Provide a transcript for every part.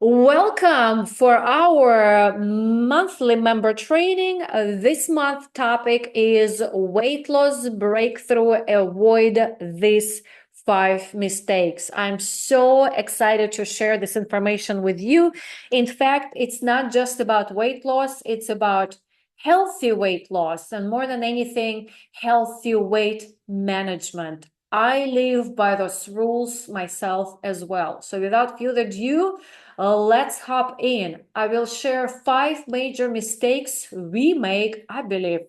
Welcome for our monthly member training. This month topic is weight loss breakthrough. Avoid these 5 mistakes. I'm so excited to share this information with you. In fact, it's not just about weight loss, it's about healthy weight loss and more than anything, healthy weight management. I live by those rules myself as well. So without further ado, let's hop in. I will share 5 major mistakes we make. I believe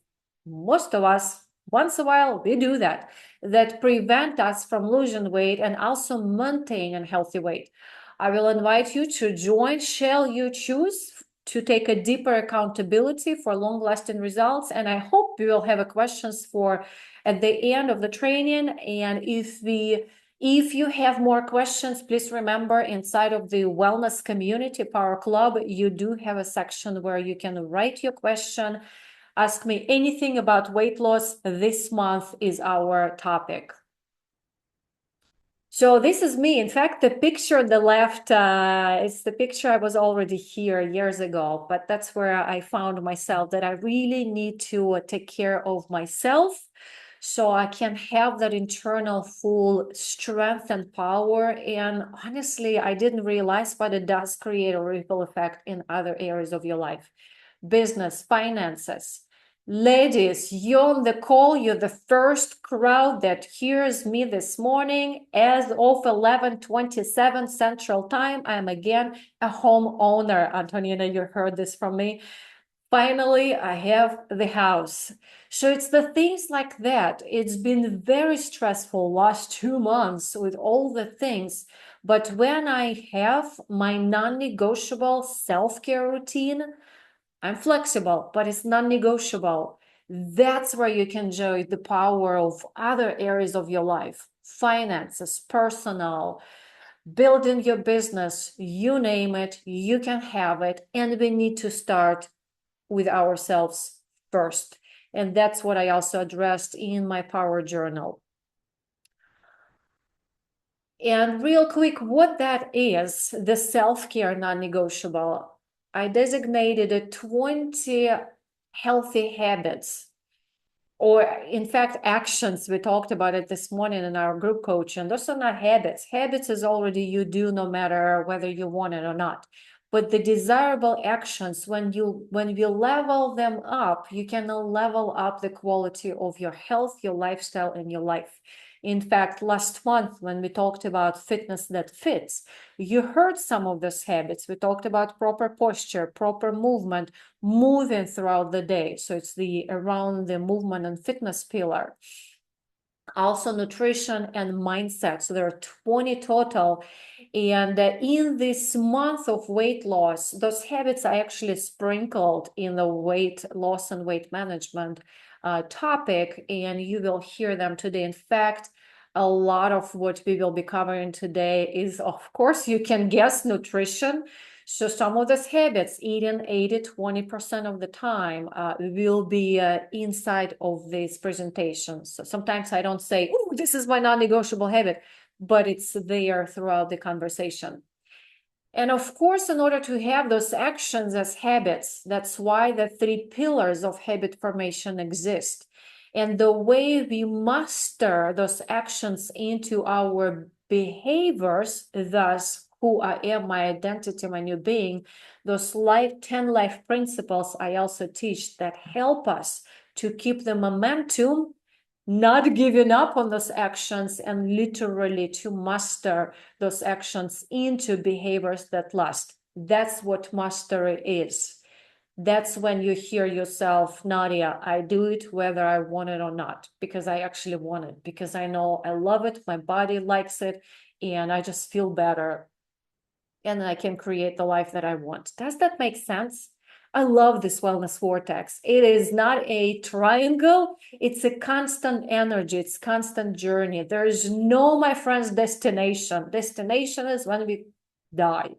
most of us, once in a while, we do that prevent us from losing weight and also maintain a healthy weight. I will invite you to join. Shall you choose to take a deeper accountability for long-lasting results? And I hope we will have a questions for at the end of the training. And if you have more questions, please remember inside of the Wellness Community Power Club, you do have a section where you can write your question. Ask me anything about weight loss. This month is our topic. So this is me. In fact, the picture on the left, it's the picture I was already here years ago, but that's where I found myself that I really need to take care of myself so I can have that internal full strength and power. And honestly, I didn't realize, but it does create a ripple effect in other areas of your life. Business, finances. Ladies, you're on the call. You're the first crowd that hears me this morning. As of 11:27 Central Time, I am again a homeowner. Antonina, you heard this from me. Finally, I have the house. So it's the things like that. It's been very stressful last 2 months with all the things. But when I have my non-negotiable self-care routine, I'm flexible, but it's non-negotiable. That's where you can enjoy the power of other areas of your life, finances, personal, building your business, you name it, you can have it. And we need to start with ourselves first. And that's what I also addressed in my power journal. And real quick, what that is, the self-care non-negotiable, I designated a 20 healthy habits, or in fact, actions. We talked about it this morning in our group coaching. Those are not habits. Habits is already you do no matter whether you want it or not. But the desirable actions, when you level them up, you can level up the quality of your health, your lifestyle, and your life. In fact, last month when we talked about fitness that fits, you heard some of those habits. We talked about proper posture, proper movement, moving throughout the day. So it's the around the movement and fitness pillar. Also nutrition and mindset. So there are 20 total. And in this month of weight loss, those habits are actually sprinkled in the weight loss and weight management topic, and you will hear them today. In fact, a lot of what we will be covering today is, of course, you can guess nutrition. So some of those habits, eating 80-20% of the time, will be inside of these presentations. So sometimes I don't say, oh, this is my non-negotiable habit, but it's there throughout the conversation. And of course, in order to have those actions as habits, that's why the 3 pillars of habit formation exist. And the way we master those actions into our behaviors, thus, who I am, my identity, my new being, those 10 life principles I also teach that help us to keep the momentum, not giving up on those actions, and literally to master those actions into behaviors that last. That's what mastery is. That's when you hear yourself, Nadya, I do it whether I want it or not, because I actually want it, because I know I love it, my body likes it, and I just feel better. And I can create the life that I want. Does that make sense? I love this wellness vortex. It is not a triangle. It's a constant energy. It's constant journey. There is no, my friends, destination. Destination is when we die.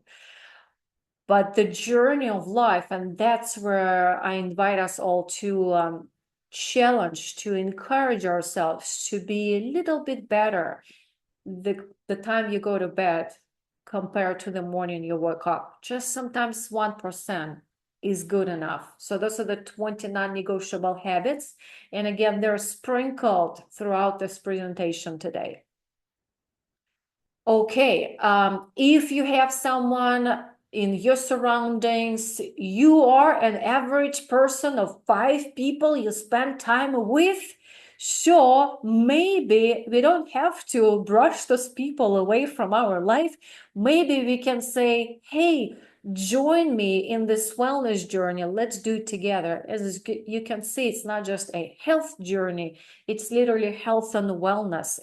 But the journey of life, and that's where I invite us all to challenge, to encourage ourselves to be a little bit better. The time you go to bed, compared to the morning you woke up. Just sometimes 1% is good enough. So those are the 20 non-negotiable habits. And again, they're sprinkled throughout this presentation today. Okay, if you have someone in your surroundings, you are an average person of 5 people you spend time with, sure, maybe we don't have to brush those people away from our life. Maybe we can say, hey, join me in this wellness journey. Let's do it together. As you can see, it's not just a health journey. It's literally health and wellness.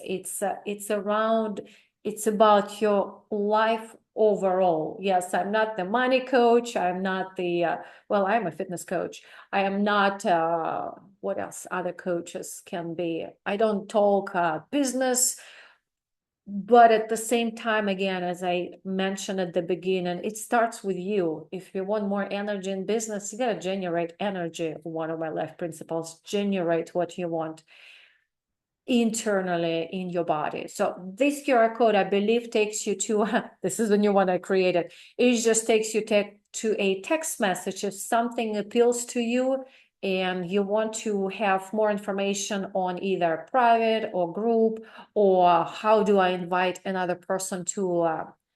It's about your life overall. Yes, I'm not the money coach. I'm not well, I'm a fitness coach. I am not, what else other coaches can be. I don't talk business, but at the same time, again, as I mentioned at the beginning, it starts with you. If you want more energy in business, you got to generate energy. One of my life principles, generate what you want internally in your body. So this QR code, I believe, takes you to, this is the new one I created. It just takes you to a text message. If something appeals to you and you want to have more information on either private or group, or how do I invite another person to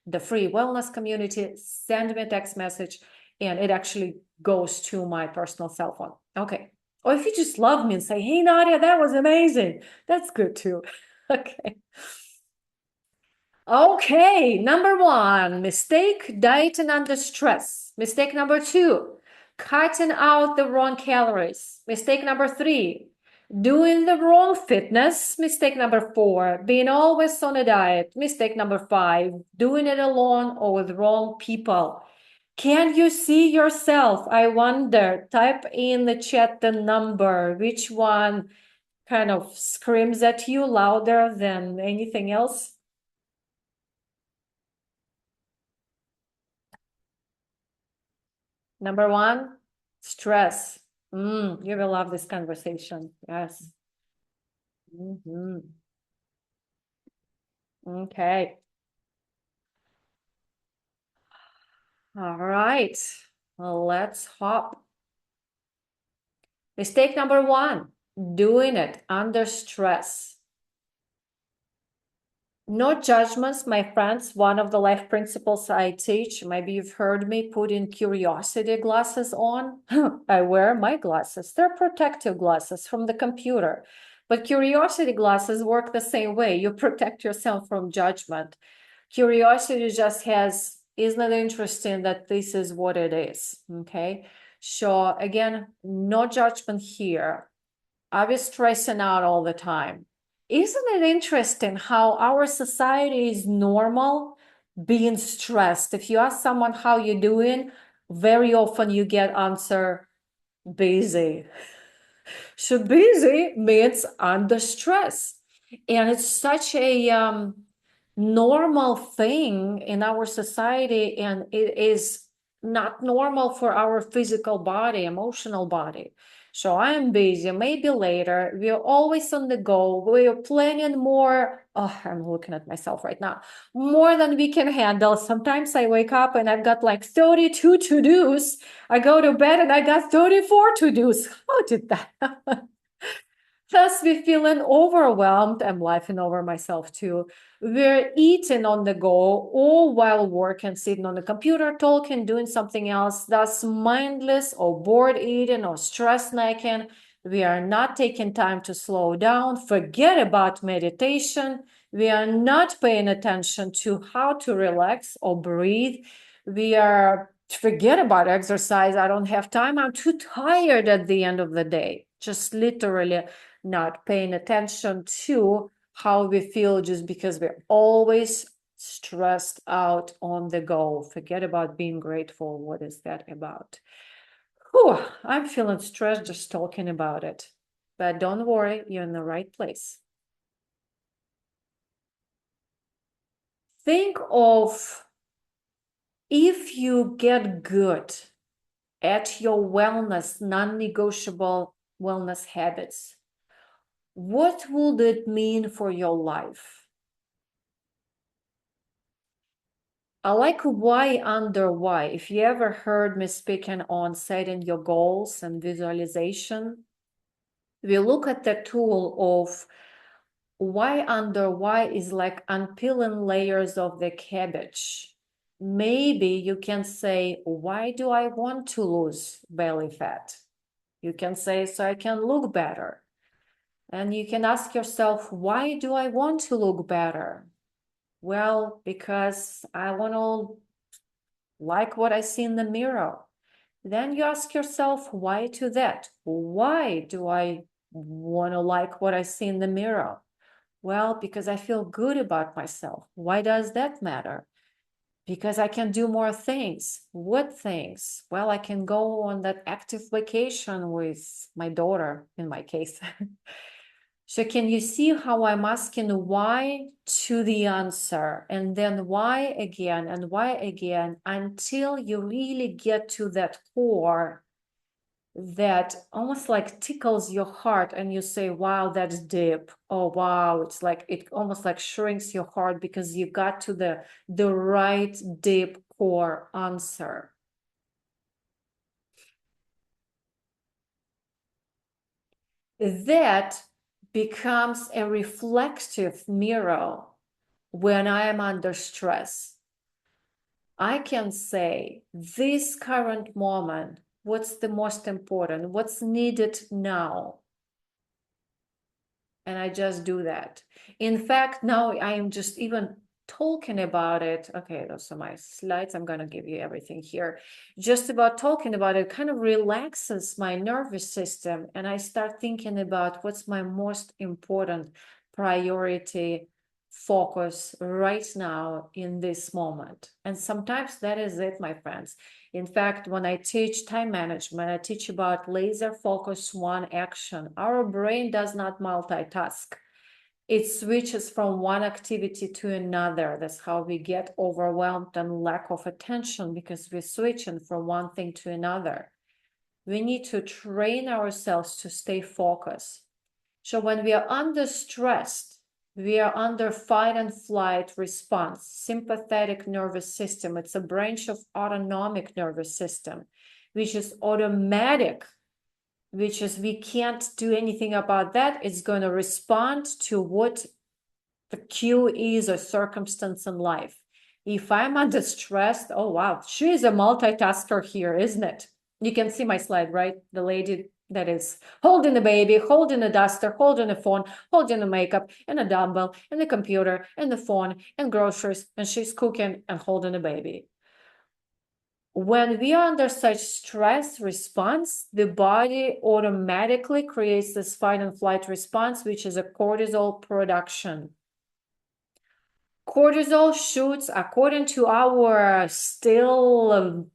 the free wellness community, send me a text message and it actually goes to my personal cell phone. Okay. Or if you just love me and say, hey, Nadya, that was amazing. That's good too. Okay. Okay, number 1, mistake dieting under stress. Mistake number 2, cutting out the wrong calories. Mistake number 3, doing the wrong fitness. Mistake number 4, being always on a diet. Mistake number 5, doing it alone or with wrong people. Can you see yourself? I wonder. Type in the chat the number. Which one kind of screams at you louder than anything else? Number 1, stress. You will love this conversation. Yes. Okay. All right. Well, let's hop. Mistake number 1, doing it under stress. No judgments, my friends. One of the life principles I teach, maybe you've heard me, putting curiosity glasses on. I wear my glasses. They're protective glasses from the computer. But curiosity glasses work the same way. You protect yourself from judgment. Curiosity just has, isn't it interesting that this is what it is? Okay. So again, no judgment here. I was stressing out all the time. Isn't it interesting how our society is normal being stressed? If you ask someone how you doing, very often you get answer busy. So busy means under stress. And it's such a normal thing in our society, and it is not normal for our physical body, emotional body. So I'm busy, maybe later. We're always on the go. We're planning more. Oh, I'm looking at myself right now. More than we can handle. Sometimes I wake up and I've got like 32 to-dos. I go to bed and I got 34 to-dos. How did that happen? Thus, we feeling overwhelmed. I'm laughing over myself too. We're eating on the go, all while working, sitting on the computer, talking, doing something else. Thus, mindless or bored eating or stress snacking. We are not taking time to slow down. Forget about meditation. We are not paying attention to how to relax or breathe. We are forget about exercise. I don't have time. I'm too tired at the end of the day. Just literally not paying attention to how we feel just because we're always stressed out on the go. Forget about being grateful. What is that about? Whew, I'm feeling stressed just talking about it. But don't worry, you're in the right place. Think of if you get good at your wellness, non-negotiable wellness habits, what would it mean for your life? I like why under why. If you ever heard me speaking on setting your goals and visualization, we look at the tool of why under why is like unpeeling layers of the cabbage. Maybe you can say, why do I want to lose belly fat? You can say, so I can look better. And you can ask yourself, why do I want to look better? Well, because I want to like what I see in the mirror. Then you ask yourself, why to that? Why do I want to like what I see in the mirror? Well, because I feel good about myself. Why does that matter? Because I can do more things. What things? Well, I can go on that active vacation with my daughter, in my case. So can you see how I'm asking why to the answer, and then why again and why again, until you really get to that core that almost like tickles your heart and you say, wow, that's deep. Oh, wow. It's like, it almost like shrinks your heart because you got to the right deep core answer. That becomes a reflective mirror when I am under stress. I can say, this current moment, what's the most important? What's needed now? And I just do that. In fact, now I am just even talking about it. Okay, those are my slides. I'm going to give you everything here. Just about talking about it kind of relaxes my nervous system. And I start thinking about what's my most important priority focus right now in this moment. And sometimes that is it, my friends. In fact, when I teach time management, I teach about laser focus one action. Our brain does not multitask. It switches from one activity to another. That's how we get overwhelmed and lack of attention, because we're switching from one thing to another. We need to train ourselves to stay focused. So when we are under stress, we are under fight and flight response, sympathetic nervous system. It's a branch of autonomic nervous system, which is automatic, which is we can't do anything about that. It's going to respond to what the cue is or circumstance in life. If I'm under stress, oh wow, she is a multitasker here, isn't it? You can see my slide, right? The lady that is holding the baby, holding a duster, holding a phone, holding the makeup, and a dumbbell, and the computer, and the phone, and groceries, and she's cooking and holding a baby. When we are under such stress response, the body automatically creates this fight and flight response, which is a cortisol production. Cortisol shoots according to our still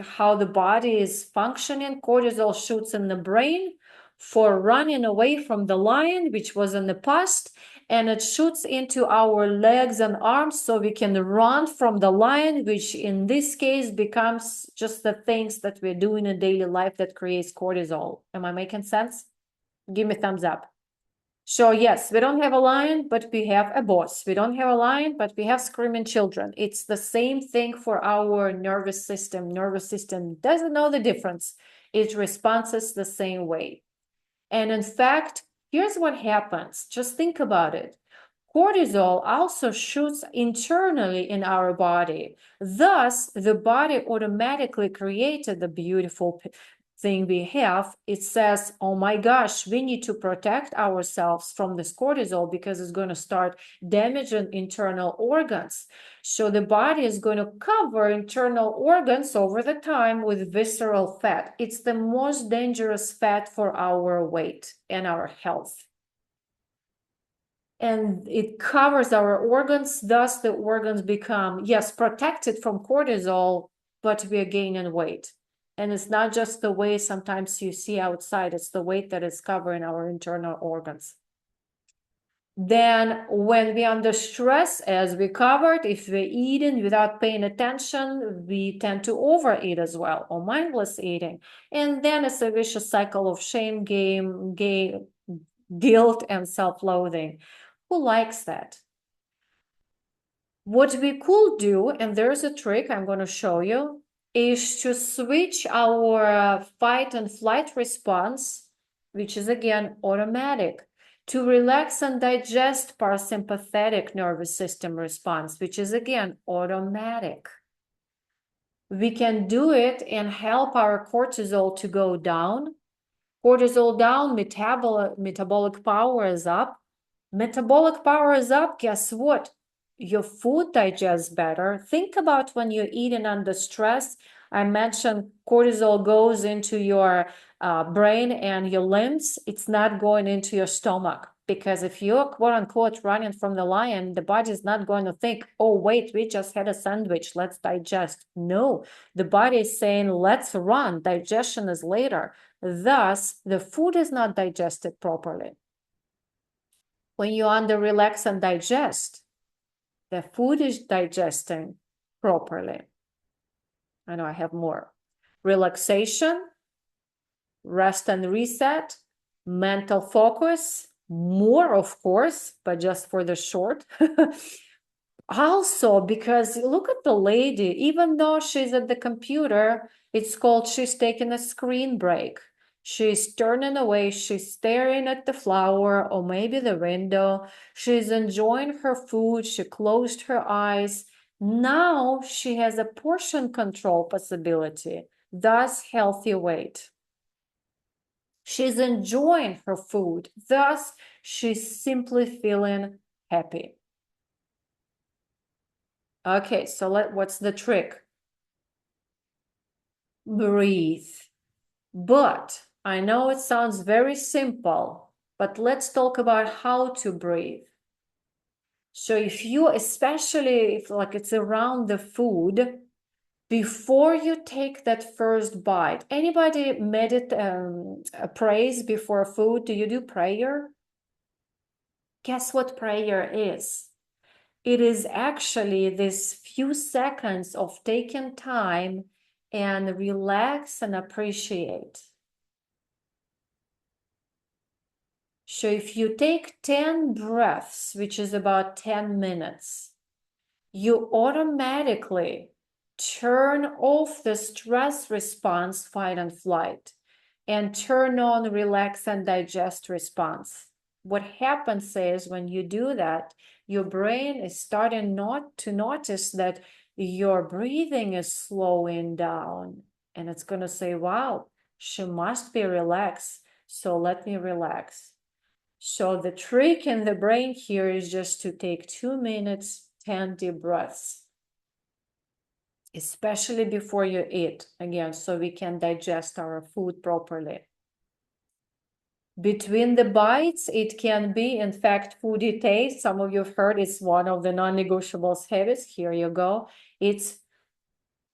how the body is functioning. Cortisol shoots in the brain for running away from the lion, which was in the past, and it shoots into our legs and arms so we can run from the lion, which in this case becomes just the things that we do in a daily life that creates cortisol. Am I making sense? Give me a thumbs up. So yes, we don't have a lion, but we have a boss. We don't have a lion, but we have screaming children. It's the same thing for our nervous system. Nervous system doesn't know the difference. It responds the same way. And in fact, here's what happens. Just think about it. Cortisol also shoots internally in our body. Thus, the body automatically created the beautiful thing we have. It says, oh my gosh, we need to protect ourselves from this cortisol because it's going to start damaging internal organs. So the body is going to cover internal organs over the time with visceral fat. It's the most dangerous fat for our weight and our health. And it covers our organs, thus the organs become, yes, protected from cortisol, but we are gaining weight. And it's not just the way sometimes you see outside, it's the weight that is covering our internal organs. Then when we're under stress, as we covered, if we're eating without paying attention, we tend to overeat as well, or mindless eating. And then it's a vicious cycle of shame, guilt, and self-loathing. Who likes that? What we could do, and there's a trick I'm going to show you, is to switch our fight and flight response, which is again automatic, to relax and digest parasympathetic nervous system response, which is again automatic. We can do it and help our cortisol to go down. Cortisol down, metabolic power is up. Metabolic power is up, guess what? Your food digests better. Think about when you're eating under stress. I mentioned cortisol goes into your brain and your limbs. It's not going into your stomach, because if you're quote unquote running from the lion, the body is not going to think, oh, wait, we just had a sandwich, let's digest. No, the body is saying, let's run. Digestion is later. Thus, the food is not digested properly. When you under relax and digest, the food is digesting properly. I know I have more. Relaxation, rest and reset, mental focus, more of course, but just for the short. Also, because look at the lady, even though she's at the computer, it's called she's taking a screen break. She's turning away, she's staring at the flower or maybe the window. She's enjoying her food, she closed her eyes. Now she has a portion control possibility, thus healthy weight. She's enjoying her food, thus she's simply feeling happy. Okay, so what's the trick? Breathe. But I know it sounds very simple, but let's talk about how to breathe. So if you, especially if like it's around the food, before you take that first bite, anybody prays before food? Do you do prayer? Guess what prayer is? It is actually this few seconds of taking time and relax and appreciate. So if you take 10 breaths, which is about 10 minutes, you automatically turn off the stress response, fight and flight, and turn on relax and digest response. What happens is when you do that, your brain is starting not to notice that your breathing is slowing down. And it's going to say, wow, she must be relaxed. So let me relax. So the trick in the brain here is just to take 2 minutes, 10 deep breaths, especially before you eat, again, so we can digest our food properly. Between the bites, it can be, in fact, foodie taste. Some of you have heard it's one of the non-negotiables habits. Here you go. It's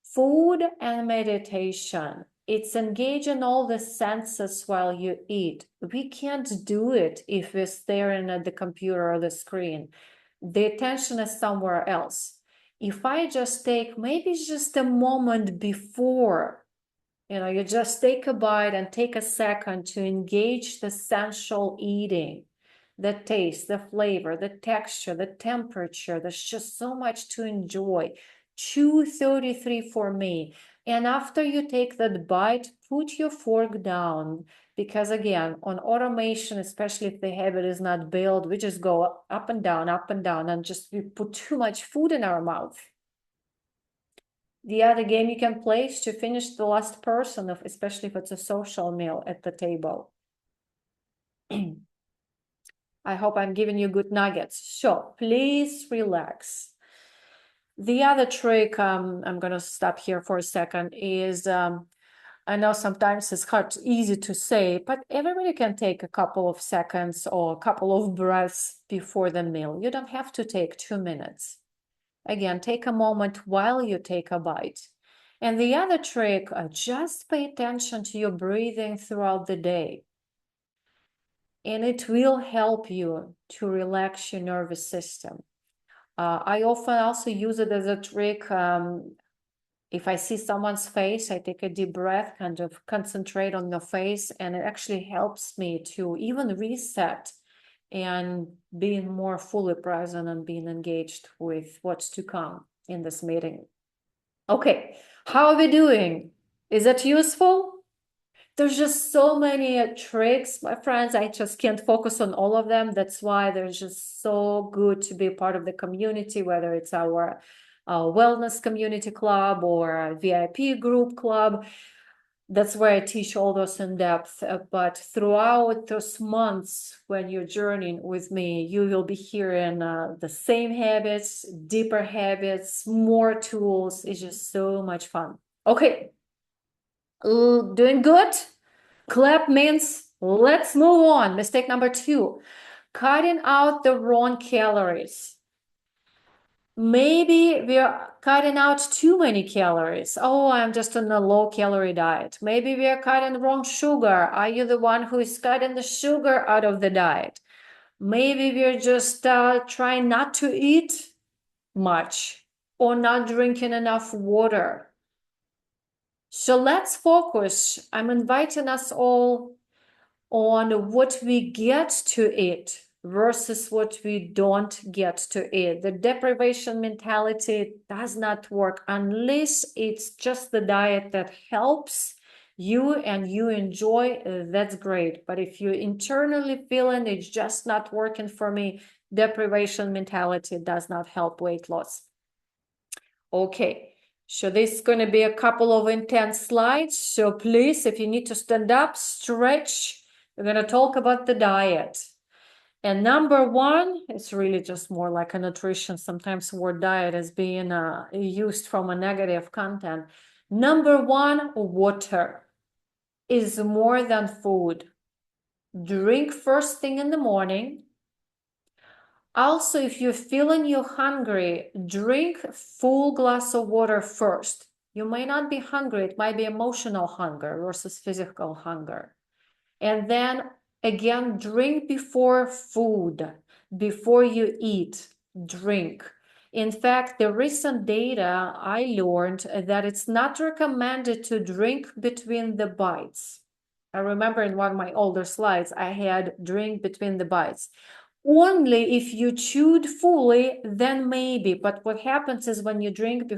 food and meditation. It's engaging all the senses while you eat. We can't do it if we're staring at the computer or the screen. The attention is somewhere else. If I just take maybe just a moment before, you just take a bite and take a second to engage the sensual eating, the taste, the flavor, the texture, the temperature. There's just so much to enjoy. 2:33 for me. And after you take that bite, put your fork down, because again, on automation, especially if the habit is not built, we just go up and down, and just we put too much food in our mouth. The other game you can play is to finish the last person, especially if it's a social meal at the table. I hope I'm giving you good nuggets. So please relax. The other trick, I'm going to stop here for a second, is I know sometimes it's easy to say, but everybody can take a couple of seconds or a couple of breaths before the meal. You don't have to take 2 minutes. Again, take a moment while you take a bite. And the other trick, just pay attention to your breathing throughout the day. And it will help you to relax your nervous system. I often also use it as a trick. If I see someone's face, I take a deep breath, kind of concentrate on the face, and it actually helps me to even reset and being more fully present and being engaged with what's to come in this meeting. Okay, how are we doing? Is that useful? There's just so many tricks, my friends. I just can't focus on all of them. That's why there's just so good to be part of the community, whether it's our wellness community club or a VIP group club. That's where I teach all those in depth. But throughout those months when you're journeying with me, you will be hearing the same habits, deeper habits, more tools. It's just so much fun. Okay, doing good? Clap means let's move on. Mistake number 2, cutting out the wrong calories. Maybe we're cutting out too many calories. Oh, I'm just on a low calorie diet. Maybe we are cutting the wrong sugar. Are you the one who is cutting the sugar out of the diet? Maybe we're just trying not to eat much or not drinking enough water. So let's focus. I'm inviting us all on what we get to eat versus what we don't get to eat. The deprivation mentality does not work unless it's just the diet that helps you and you enjoy. That's great. But if you're internally feeling it's just not working for me, deprivation mentality does not help weight loss. Okay. So this is going to be a couple of intense slides. So please, if you need to stand up, stretch. We're going to talk about the diet. And number 1, it's really just more like a nutrition. Sometimes the word diet is being used from a negative content. Number 1, water is more than food. Drink first thing in the morning. Also, if you're feeling you're hungry, drink full glass of water first. You may not be hungry. It might be emotional hunger versus physical hunger. And then again, drink before food, before you eat, drink. In fact, the recent data, I learned that it's not recommended to drink between the bites. I remember in one of my older slides, I had drink between the bites. Only if you chewed fully, then maybe. But what happens is when you drink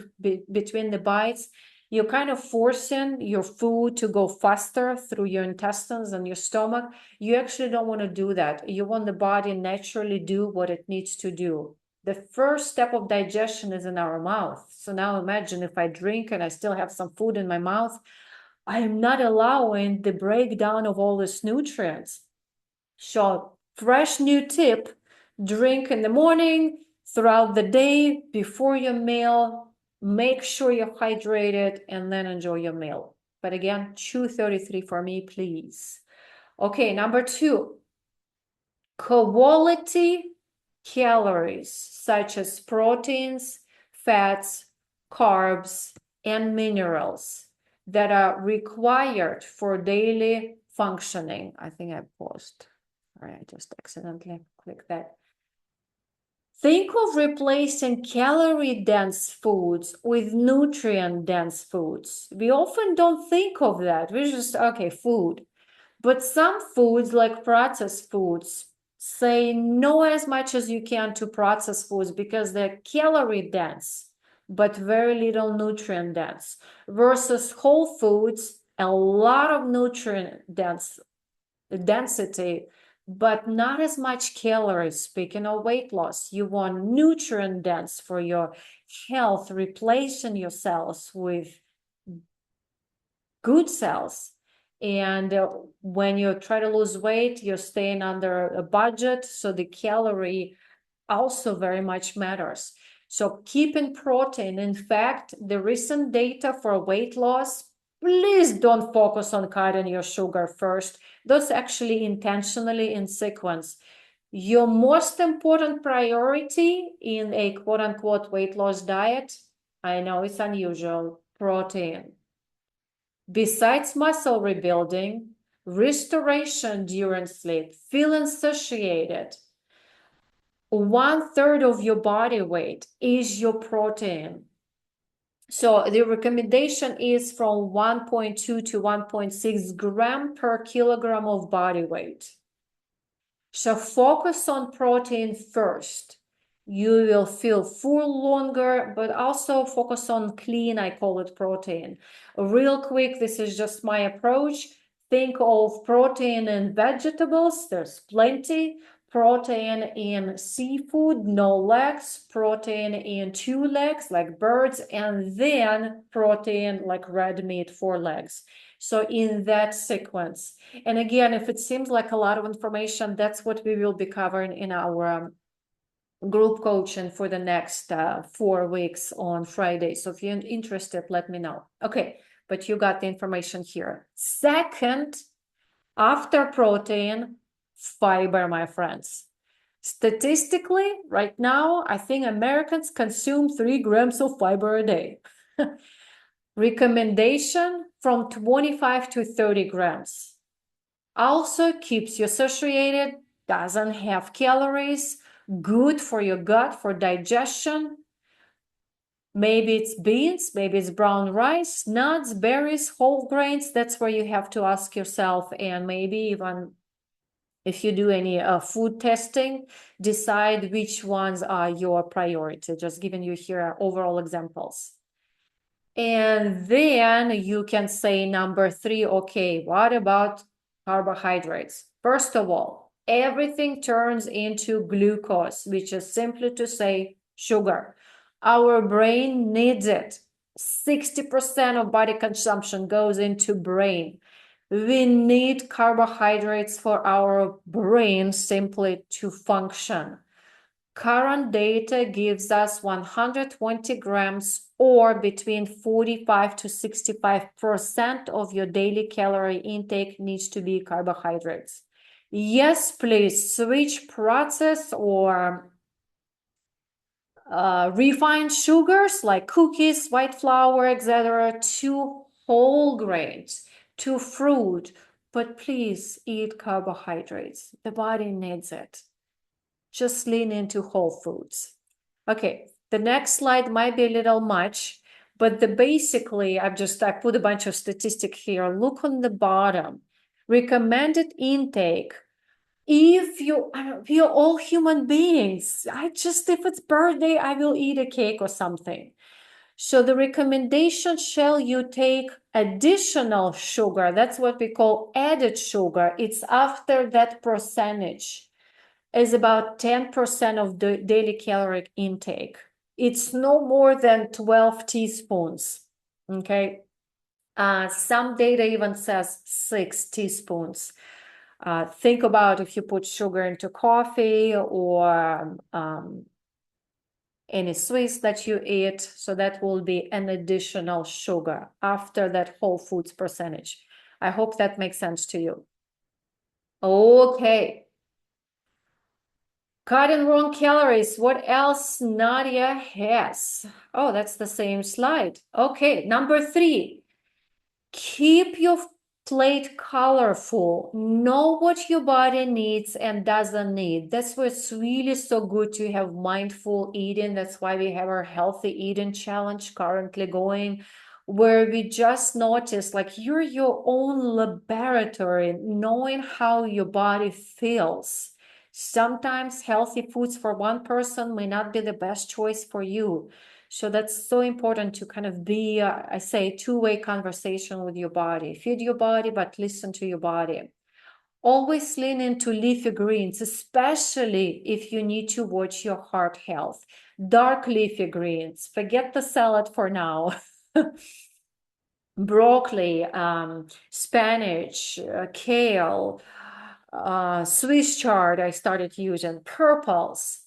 between the bites, you're kind of forcing your food to go faster through your intestines and your stomach. You actually don't want to do that. You want the body naturally do what it needs to do. The first step of digestion is in our mouth. So now imagine if I drink and I still have some food in my mouth, I am not allowing the breakdown of all these nutrients. So fresh new tip, drink in the morning, throughout the day, before your meal, make sure you're hydrated and then enjoy your meal. But again, 233 for me, please. Okay, number 2, quality calories such as proteins, fats, carbs, and minerals that are required for daily functioning. I think I paused. Sorry, I just accidentally clicked that. Think of replacing calorie-dense foods with nutrient-dense foods. We often don't think of that. We just, okay, food. But some foods, like processed foods, say no as much as you can to processed foods because they're calorie-dense, but very little nutrient-dense. Versus whole foods, a lot of nutrient-dense density, but not as much calories. Speaking of weight loss, you want nutrient dense for your health, replacing your cells with good cells. And when you try to lose weight, you're staying under a budget, so the calorie also very much matters. So keeping protein. In fact, the recent data for weight loss, please don't focus on cutting your sugar first. That's actually intentionally in sequence. Your most important priority in a quote unquote weight loss diet, I know it's unusual, protein. Besides muscle rebuilding, restoration during sleep, feeling satiated, 1/3 of your body weight is your protein. So the recommendation is from 1.2 to 1.6 gram per kilogram of body weight. So focus on protein first. You will feel full longer, but also focus on clean, I call it protein. Real quick, this is just my approach. Think of protein in vegetables, there's plenty. Protein in seafood, no legs. Protein in 2 legs, like birds, and then protein like red meat, 4 legs. So in that sequence. And again, if it seems like a lot of information, that's what we will be covering in our group coaching for the next 4 weeks on Friday. So if you're interested, let me know. Okay, but you got the information here. Second, after protein, fiber, my friends. Statistically, right now, I think Americans consume 3 grams of fiber a day. Recommendation from 25 to 30 grams. Also keeps you satiated, doesn't have calories, good for your gut, for digestion. Maybe it's beans, maybe it's brown rice, nuts, berries, whole grains. That's where you have to ask yourself, and maybe even if you do any food testing, decide which ones are your priority. Just giving you here overall examples. And then you can say number 3, okay, what about carbohydrates? First of all, everything turns into glucose, which is simply to say sugar. Our brain needs it. 60% of body consumption goes into brain. We need carbohydrates for our brain simply to function. Current data gives us 120 grams or between 45 to 65% of your daily calorie intake needs to be carbohydrates. Yes, please switch processed or refined sugars like cookies, white flour, etc. to whole grains, to fruit, but please eat carbohydrates. The body needs it. Just lean into whole foods. Okay, the next slide might be a little much, but basically I put a bunch of statistics here. Look on the bottom. Recommended intake. If we're all human beings. If it's birthday, I will eat a cake or something. So the recommendation, shall you take additional sugar? That's what we call added sugar. It's after that percentage is about 10% of the daily caloric intake. It's no more than 12 teaspoons, okay? Some data even says 6 teaspoons. Think about if you put sugar into coffee or any sweets that you eat, so that will be an additional sugar after that whole foods percentage. I hope that makes sense to you. Okay. Cutting wrong calories. What else Nadia has? Oh, that's the same slide. Okay, number 3. Keep your plate colorful. Know what your body needs and doesn't need. That's why it's really so good to have mindful eating. That's why we have our healthy eating challenge currently going, where we just notice like you're your own laboratory, knowing how your body feels. Sometimes healthy foods for one person may not be the best choice for you. So that's so important to kind of be, I say, two-way conversation with your body. Feed your body, but listen to your body. Always lean into leafy greens, especially if you need to watch your heart health. Dark leafy greens, forget the salad for now. Broccoli, spinach, kale, Swiss chard I started using, purples.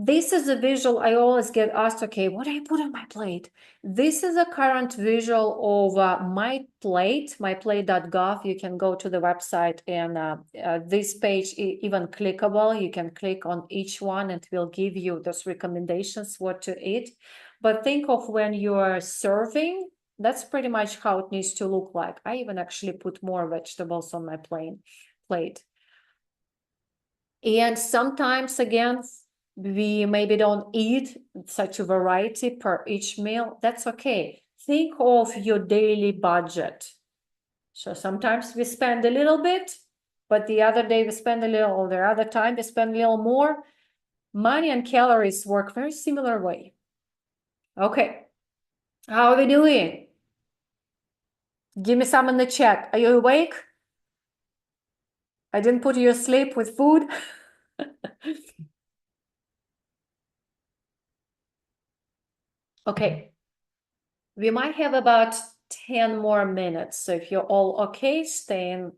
This is a visual I always get asked, okay, what do I put on my plate? This is a current visual of my plate, myplate.gov. You can go to the website and this page even clickable. You can click on each one and it will give you those recommendations what to eat. But think of when you are serving, that's pretty much how it needs to look like. I even actually put more vegetables on my plate. And sometimes, again, we maybe don't eat such a variety per each meal. That's okay. Think of your daily budget. So sometimes we spend a little bit, but the other day we spend a little, or the other time we spend a little more. Money and calories work very similar way. Okay, how are we doing? Give me some in the chat. Are you awake? I didn't put you asleep with food. Okay, we might have about 10 more minutes. So if you're all okay, staying.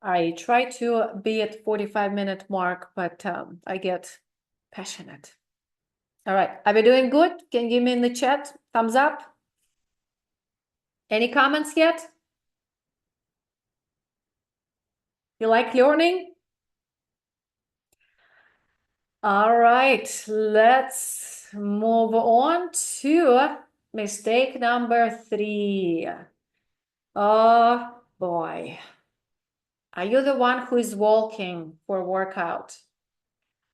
I try to be at 45-minute mark, but I get passionate. All right, are we doing good? Can you give me in the chat thumbs up? Any comments yet? You like learning? All right, let's move on to mistake number 3. Oh boy. Are you the one who is walking for workout?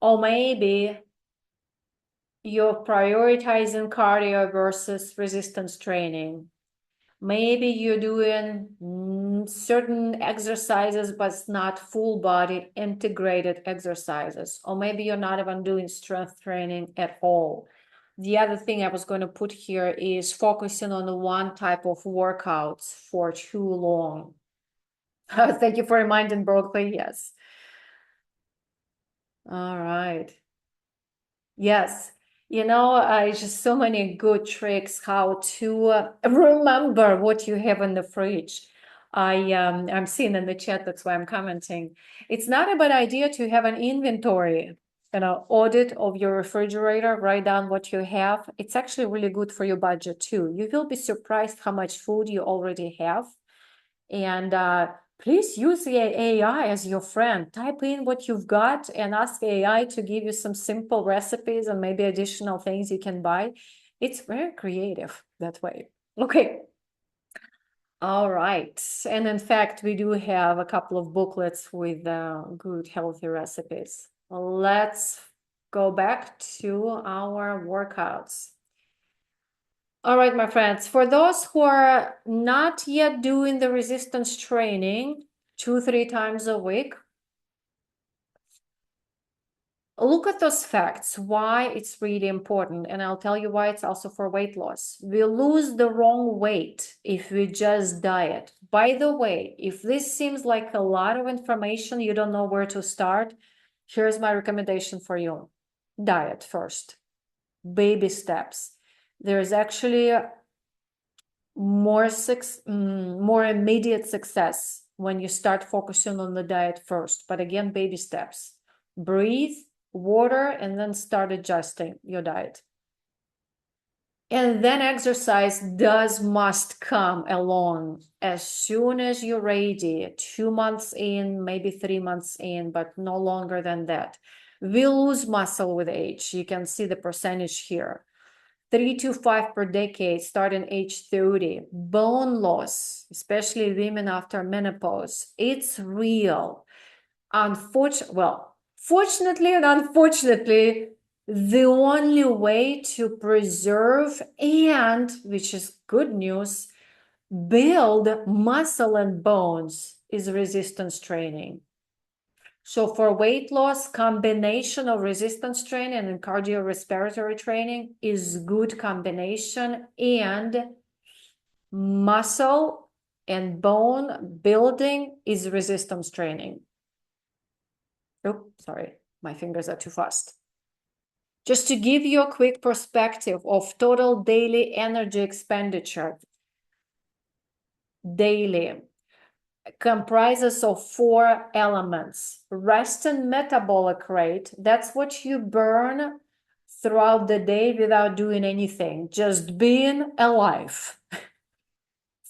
Or maybe you're prioritizing cardio versus resistance training. Maybe you're doing certain exercises, but it's not full body integrated exercises. Or maybe you're not even doing strength training at all. The other thing I was going to put here is focusing on the one type of workouts for too long. Thank you for reminding Berkeley. Yes. All right. Yes. Just so many good tricks how to remember what you have in the fridge. I'm seeing in the chat, that's why I'm commenting. It's not a bad idea to have an inventory, audit of your refrigerator, write down what you have. It's actually really good for your budget too. You will be surprised how much food you already have. And please use the AI as your friend. Type in what you've got and ask AI to give you some simple recipes and maybe additional things you can buy. It's very creative that way. Okay. All right. And in fact, we do have a couple of booklets with good, healthy recipes. Let's go back to our workouts. All right, my friends, for those who are not yet doing the resistance training 2-3 times a week, look at those facts, why it's really important. And I'll tell you why it's also for weight loss. We lose the wrong weight if we just diet. By the way, if this seems like a lot of information, you don't know where to start, here's my recommendation for you. Diet first. Baby steps. There's actually more immediate success when you start focusing on the diet first. But again, baby steps. Breathe, water, and then start adjusting your diet. And then exercise must come along as soon as you're ready, 2 months in, maybe 3 months in, but no longer than that. We lose muscle with age. You can see the percentage here. 3 to 5 per decade, starting age 30. Bone loss, especially women after menopause, it's real. Fortunately and unfortunately, the only way to preserve and, which is good news, build muscle and bones is resistance training. So for weight loss, combination of resistance training and cardiorespiratory training is good combination, and muscle and bone building is resistance training. Oh, sorry, my fingers are too fast. Just to give you a quick perspective of total daily energy expenditure, daily comprises of 4 elements. Rest and metabolic rate, that's what you burn throughout the day without doing anything, just being alive.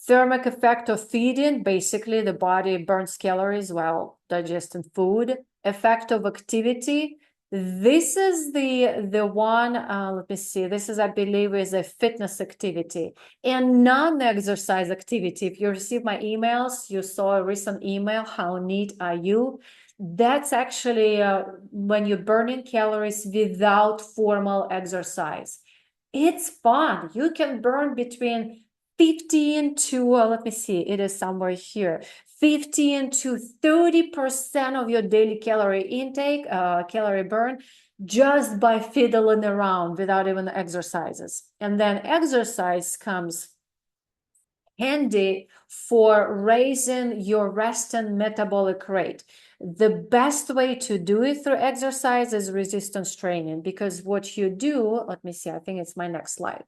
Thermic effect of feeding, basically the body burns calories while digesting food. Effect of activity, this is the one, let me see, this is, I believe, is a fitness activity and non-exercise activity. If you receive my emails, you saw a recent email, how neat are you? That's actually when you're burning calories without formal exercise. It's fun. You can burn between 15 to, let me see, it is somewhere here, 15 to 30% of your daily calorie intake, calorie burn, just by fiddling around without even exercises. And then exercise comes handy for raising your resting metabolic rate. The best way to do it through exercise is resistance training, because what you do, let me see, I think it's my next slide.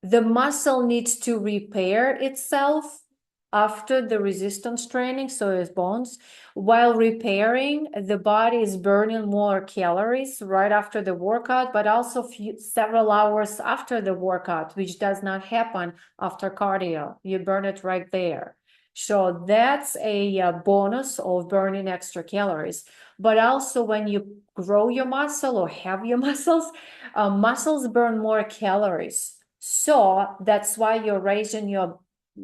The muscle needs to repair itself after the resistance training, so is bones. While repairing, the body is burning more calories right after the workout, but also several hours after the workout, which does not happen after cardio. You burn it right there. So that's a bonus of burning extra calories. But also when you grow your muscle or have your muscles, muscles burn more calories. So that's why you're raising your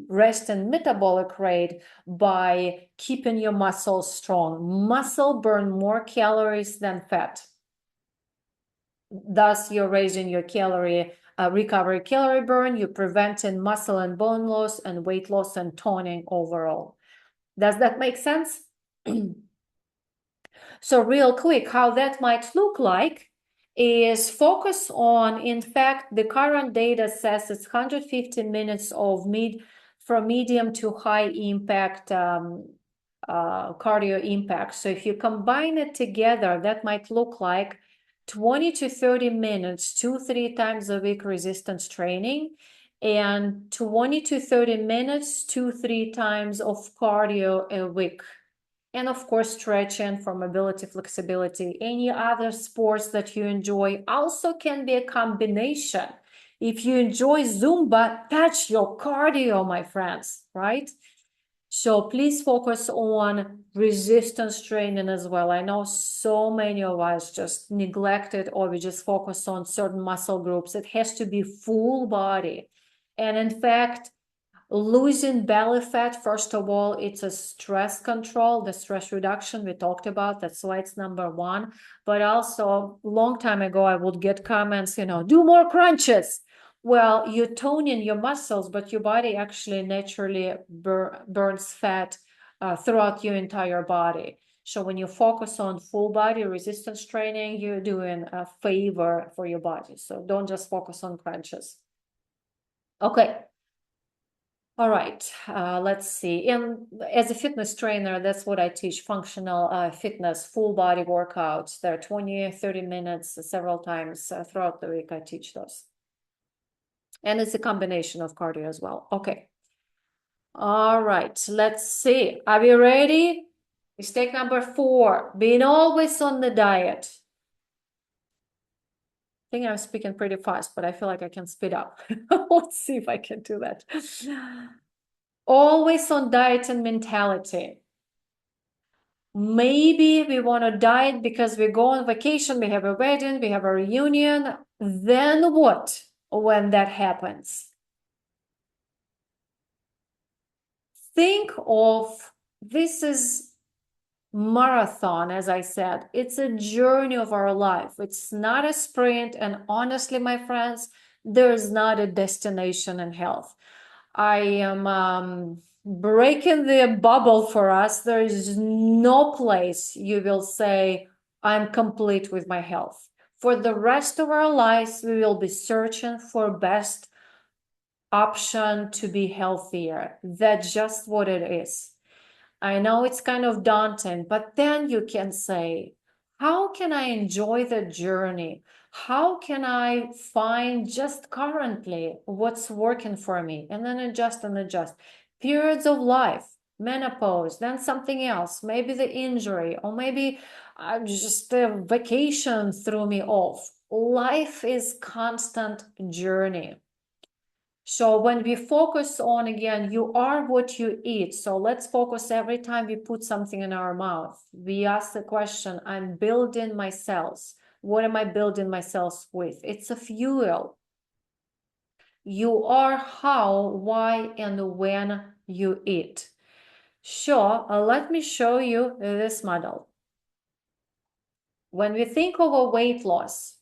rest and metabolic rate by keeping your muscles strong. Muscle burn more calories than fat. Thus, you're raising your calorie recovery calorie burn. You're preventing muscle and bone loss and weight loss and toning overall. Does that make sense? So real quick, how that might look like is focus on, in fact, the current data says it's 150 minutes of from medium to high impact cardio impact. So if you combine it together, that might look like 20 to 30 minutes, 2-3 times a week resistance training, and 20 to 30 minutes, 2-3 times of cardio a week. And of course, stretching for mobility, flexibility. Any other sports that you enjoy also can be a combination. If you enjoy Zumba, that's your cardio, my friends, right? So please focus on resistance training as well. I know so many of us just neglect it, or we just focus on certain muscle groups. It has to be full body. And in fact, losing belly fat, first of all, it's a stress control, the stress reduction we talked about. That's why it's number one. But also, a long time ago, I would get comments, do more crunches. Well, you're toning your muscles, but your body actually naturally burns fat throughout your entire body. So when you focus on full body resistance training, you're doing a favor for your body. So don't just focus on crunches. Okay. All right, let's see. And as a fitness trainer, that's what I teach, functional fitness, full body workouts. There are 20, 30 minutes several times throughout the week. I teach those. And it's a combination of cardio as well. Okay. All right, let's see. Are we ready? Mistake number 4, being always on the diet. I think I'm speaking pretty fast, but I feel like I can speed up. Let's see if I can do that. Always on diet and mentality. Maybe we want to diet because we go on vacation, we have a wedding, we have a reunion. Then what when that happens? Think of this is marathon, as I said. It's a journey of our life. It's not a sprint. And honestly, my friends, there's not a destination in health. I am breaking the bubble for us. There is no place you will say, I'm complete with my health. For the rest of our lives, we will be searching for best option to be healthier. That's just what it is. I know it's kind of daunting, but then you can say, how can I enjoy the journey? How can I find just currently what's working for me? And then adjust and adjust. Periods of life, menopause, then something else, maybe the injury, or maybe just a vacation threw me off. Life is constant journey. So when we focus on, again, you are what you eat. So let's focus every time we put something in our mouth. We ask the question, I'm building my cells. What am I building my cells with? It's a fuel. You are how, why, and when you eat. Sure, let me show you this model. When we think of a weight loss,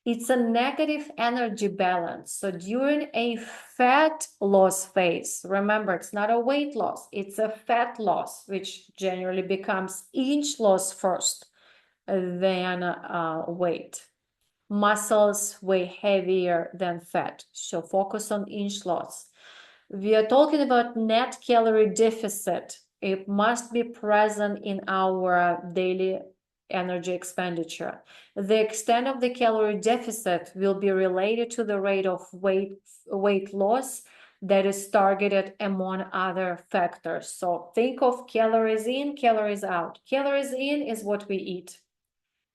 It's a negative energy balance. So during a fat loss phase, remember, it's not a weight loss, it's a fat loss, which generally becomes inch loss first, than weight. Muscles weigh heavier than fat, so focus on inch loss. We are talking about net calorie deficit. It must be present in our daily energy expenditure. The extent of the calorie deficit will be related to the rate of weight loss that is targeted among other factors. So think of calories in, calories out. Calories in is what we eat.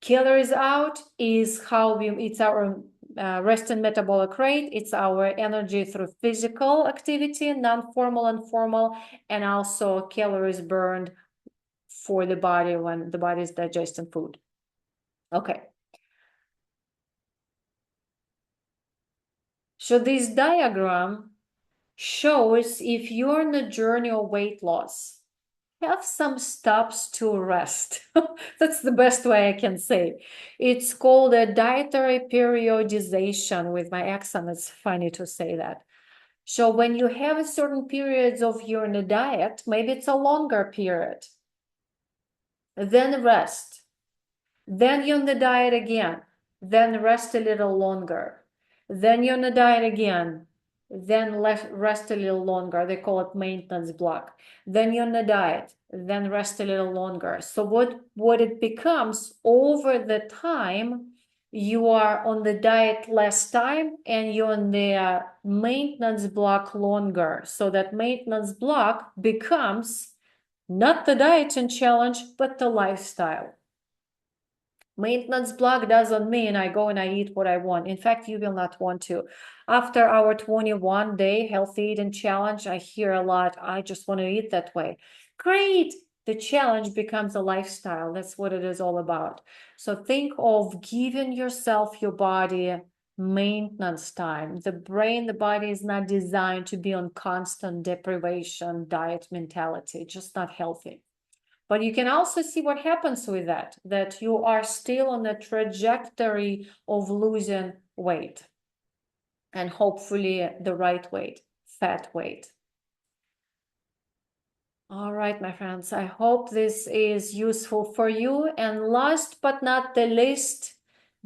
Calories out is how it's our resting metabolic rate. It's our energy through physical activity, non-formal and formal, and also calories burned for the body when the body is digesting food. Okay. So this diagram shows if you're on a journey of weight loss, have some stops to rest. That's the best way I can say. It's called a dietary periodization with my accent. It's funny to say that. So when you have certain periods of you're in a diet, maybe it's a longer period, then rest. Then you're on the diet again, then rest a little longer. Then you're on the diet again, then rest a little longer. They call it maintenance block. Then you're on the diet, then rest a little longer. So what it becomes over the time, you are on the diet less time and you're on the maintenance block longer. So that maintenance block becomes not the dieting challenge, but the lifestyle. Maintenance block doesn't mean I go and I eat what I want. In fact, you will not want to. After our 21-day healthy eating challenge, I hear a lot, I just want to eat that way. Great. The challenge becomes a lifestyle. That's what it is all about. So think of giving yourself, your body, maintenance time. The brain, the body is not designed to be on constant deprivation diet mentality. Just not healthy. But you can also see what happens with that you are still on a trajectory of losing weight, and hopefully the right weight, fat weight. All right, my friends, I hope this is useful for you. And last but not the least,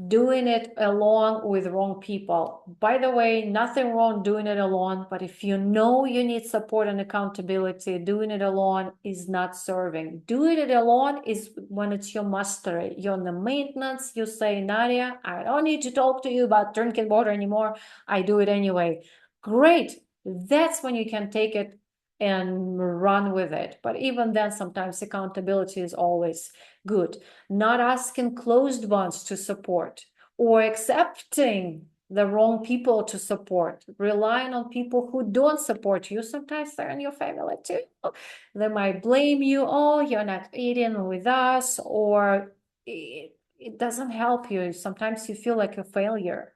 doing it alone with wrong people. By the way, nothing wrong doing it alone, but if you know you need support and accountability, doing it alone is not serving. Doing it alone is when it's your mastery. You're on the maintenance, you say, Nadya, I don't need to talk to you about drinking water anymore. I do it anyway. Great. That's when you can take it and run with it. But even then, sometimes accountability is always good. Not asking closed ones to support or accepting the wrong people to support, relying on people who don't support you. Sometimes they're in your family too. They might blame you. Oh, you're not eating with us, or it doesn't help you. Sometimes you feel like a failure.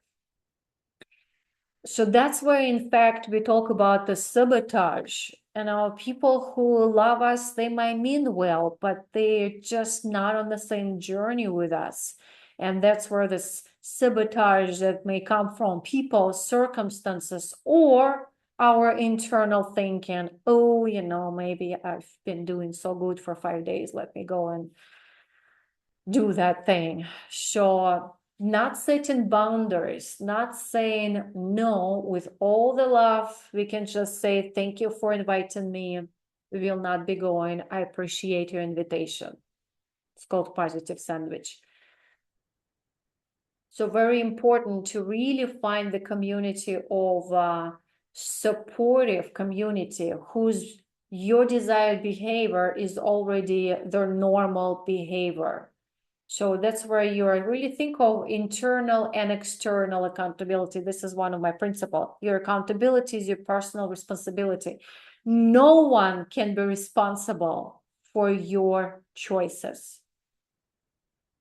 So that's where, in fact, we talk about the sabotage. And our people who love us, they might mean well, but they're just not on the same journey with us. And that's where this sabotage that may come from people, circumstances, or our internal thinking. Oh, maybe I've been doing so good for 5 days. Let me go and do that thing. So not setting boundaries, not saying no with all the love. We can just say, thank you for inviting me. We will not be going. I appreciate your invitation. It's called positive sandwich. So very important to really find the community of supportive community whose your desired behavior is already their normal behavior. So that's where you really think of internal and external accountability. This is one of my principles. Your accountability is your personal responsibility. No one can be responsible for your choices.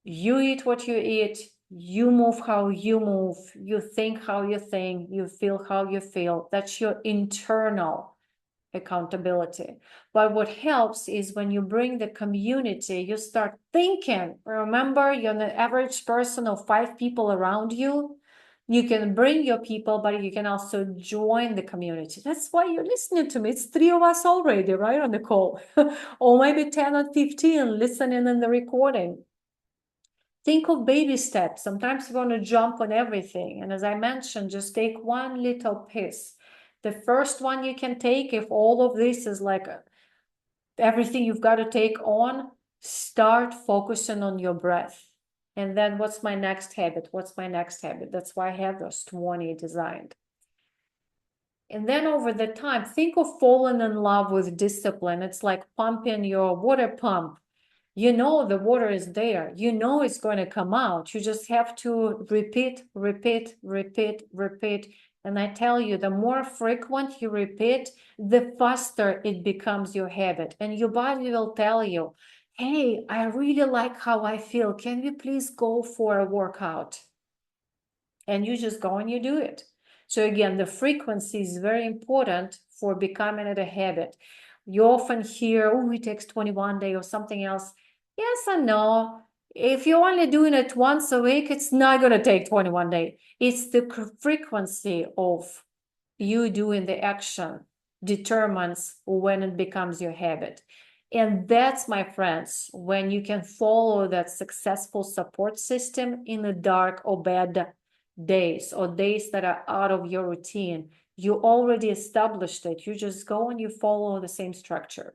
You eat what you eat, you move how you move, you think how you think, you feel how you feel. That's your internal accountability. But what helps is when you bring the community, you start thinking. Remember, you're an average person of 5 people around you. You can bring your people, but you can also join the community. That's why you're listening to me. It's 3 of us already, right, on the call, or maybe 10 or 15 listening in the recording. Think of baby steps. Sometimes you want to jump on everything. And as I mentioned, just take one little piece. The first one you can take, if all of this is like everything you've got to take on, start focusing on your breath. And then what's my next habit? What's my next habit? That's why I have those 20 designed. And then over the time, think of falling in love with discipline. It's like pumping your water pump. You know the water is there. You know it's going to come out. You just have to repeat, repeat, repeat, repeat. And I tell you, the more frequent you repeat, the faster it becomes your habit. And your body will tell you, hey, I really like how I feel. Can we please go for a workout? And you just go and you do it. So again, the frequency is very important for becoming it a habit. You often hear, oh, it takes 21 days or something else. Yes and no. If you're only doing it once a week, it's not going to take 21 days. It's the frequency of you doing the action determines when it becomes your habit. And that's, my friends, when you can follow that successful support system in the dark or bad days or days that are out of your routine. You already established it. You just go and you follow the same structure.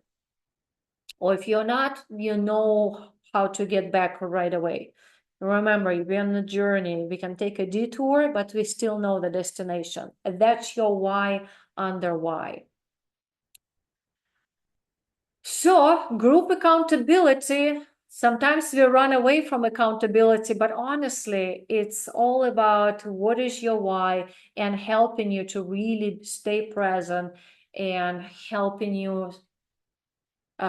Or if you're not, you know how to get back right away. Remember, we're on a journey. We can take a detour, but we still know the destination. And that's your why under why. So, group accountability. Sometimes we run away from accountability, but honestly, it's all about what is your why and helping you to really stay present and helping you,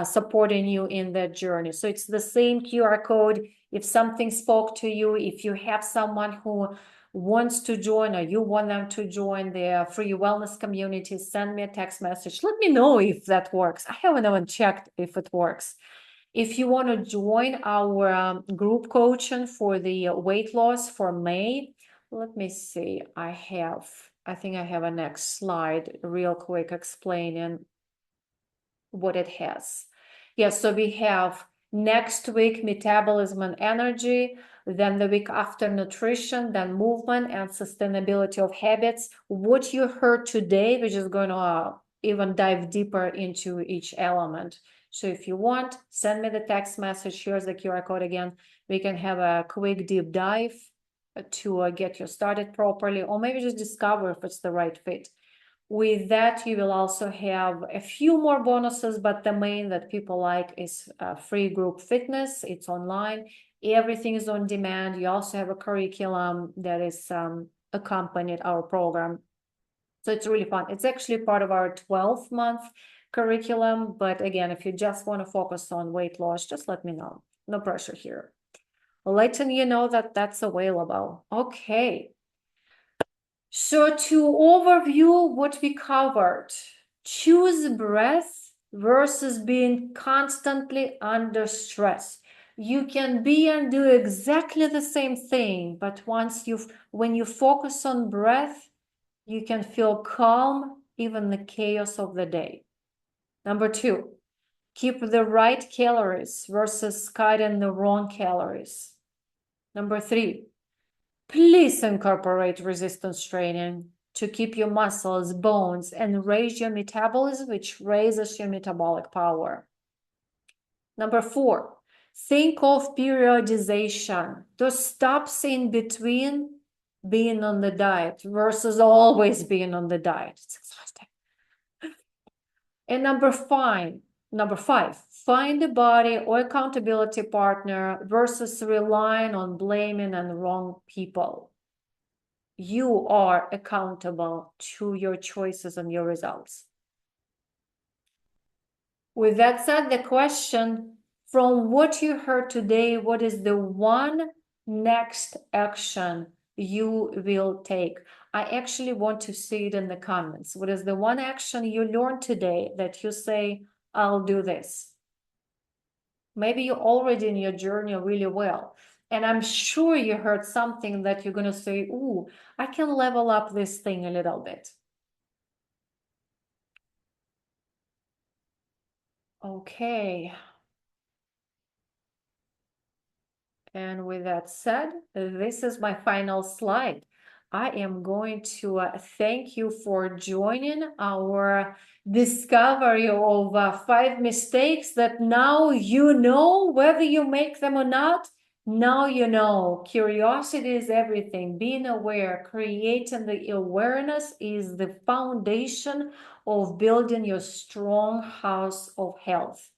supporting you in that journey. So it's the same QR code. If something spoke to you, if you have someone who wants to join or you want them to join the free wellness community, send me a text message. Let me know if that works. I haven't even checked if it works. If you want to join our group coaching for the weight loss for May, let me see. I think I have a next slide real quick explaining what it has. Yes, so we have next week metabolism and energy, then the week after nutrition, then movement and sustainability of habits. What you heard today, we're just going to even dive deeper into each element. So if you want, send me the text message. Here's the QR code again. We can have a quick deep dive to get you started properly, or maybe just discover if it's the right fit. With that, you will also have a few more bonuses, but the main that people like is free group fitness. It's online. Everything is on demand. You also have a curriculum that is accompanied our program. So it's really fun. It's actually part of our 12-month curriculum. But again, if you just want to focus on weight loss, just let me know. No pressure here. Letting you know that that's available. Okay. So to overview what we covered, choose breath versus being constantly under stress. You can be and do exactly the same thing, but when you focus on breath, you can feel calm, even the chaos of the day. Number 2, keep the right calories versus cutting the wrong calories. Number 3, please incorporate resistance training to keep your muscles, bones, and raise your metabolism, which raises your metabolic power. Number 4, think of periodization. Those stops in between being on the diet versus always being on the diet. It's exhausting. And number 5, find a body or accountability partner versus relying on blaming and wrong people. You are accountable to your choices and your results. With that said, the question from what you heard today, what is the one next action you will take? I actually want to see it in the comments. What is the one action you learned today that you say, I'll do this? Maybe you're already in your journey really well. And I'm sure you heard something that you're going to say, ooh, I can level up this thing a little bit. Okay. And with that said, this is my final slide. I am going to thank you for joining our discovery of 5 mistakes that now you know whether you make them or not. Now you know. Curiosity is everything. Being aware, creating the awareness is the foundation of building your strong house of health.